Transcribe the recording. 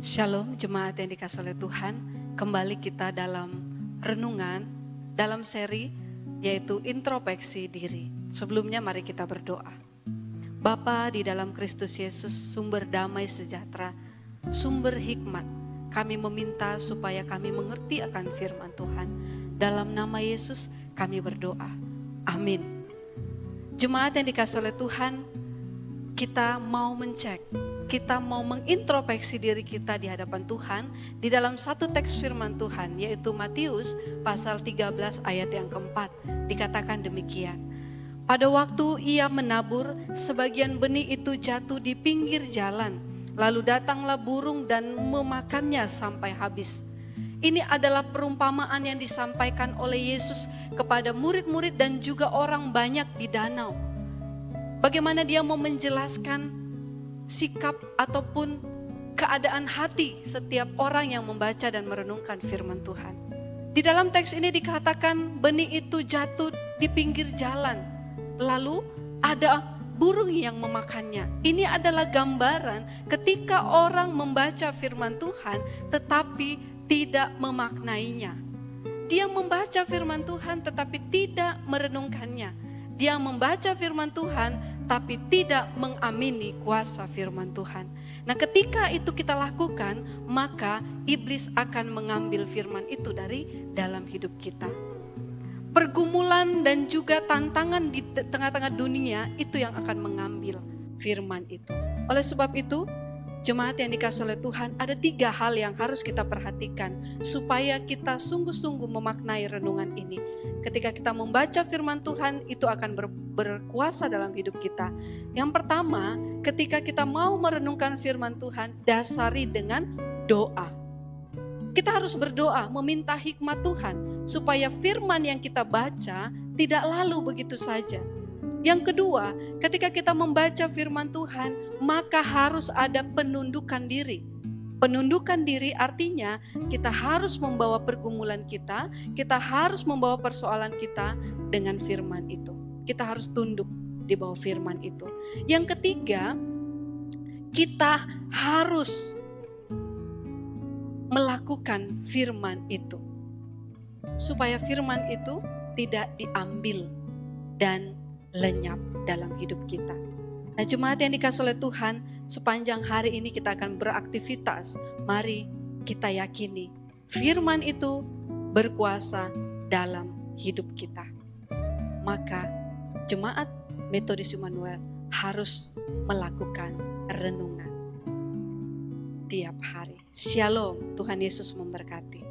Shalom jemaat yang dikasih oleh Tuhan. Kembali kita dalam renungan, dalam seri yaitu introspeksi diri. Sebelumnya mari kita berdoa. Bapa di dalam Kristus Yesus, sumber damai sejahtera, sumber hikmat, kami meminta supaya kami mengerti akan firman Tuhan. Dalam nama Yesus kami berdoa. Amin. Jemaat yang dikasih oleh Tuhan, kita mau mencek, kita mau mengintrospeksi diri kita di hadapan Tuhan di dalam satu teks firman Tuhan, yaitu Matius pasal 13 ayat yang keempat. Dikatakan demikian, pada waktu ia menabur, sebagian benih itu jatuh di pinggir jalan, lalu datanglah burung dan memakannya sampai habis. Ini adalah perumpamaan yang disampaikan oleh Yesus kepada murid-murid dan juga orang banyak di danau. Bagaimana dia mau menjelaskan sikap ataupun keadaan hati setiap orang yang membaca dan merenungkan firman Tuhan. Di dalam teks ini dikatakan benih itu jatuh di pinggir jalan, lalu ada burung yang memakannya. Ini adalah gambaran ketika orang membaca firman Tuhan tetapi tidak memaknainya. Dia membaca firman Tuhan tetapi tidak merenungkannya. Dia membaca firman Tuhan tapi tidak mengamini kuasa firman Tuhan. Nah, ketika itu kita lakukan, maka iblis akan mengambil firman itu dari dalam hidup kita. Pergumulan dan juga tantangan di tengah-tengah dunia itu yang akan mengambil firman itu. Oleh sebab itu, jemaat yang dikasih oleh Tuhan, ada 3 hal yang harus kita perhatikan supaya kita sungguh-sungguh memaknai renungan ini. Ketika kita membaca firman Tuhan, itu akan berkuasa dalam hidup kita. Yang pertama, ketika kita mau merenungkan firman Tuhan, dasari dengan doa. Kita harus berdoa, meminta hikmat Tuhan, supaya firman yang kita baca tidak lalu begitu saja. Yang kedua, ketika kita membaca firman Tuhan, maka harus ada penundukan diri. Penundukan diri artinya kita harus membawa pergumulan kita harus membawa persoalan kita dengan firman itu. Kita harus tunduk di bawah firman itu. Yang ketiga, kita harus melakukan firman itu. Supaya firman itu tidak diambil dan lenyap dalam hidup kita. Nah, jemaat yang dikasih oleh Tuhan, sepanjang hari ini kita akan beraktivitas. Mari kita yakini firman itu berkuasa dalam hidup kita. Maka jemaat Metodis Immanuel harus melakukan renungan tiap hari. Shalom, Tuhan Yesus memberkati.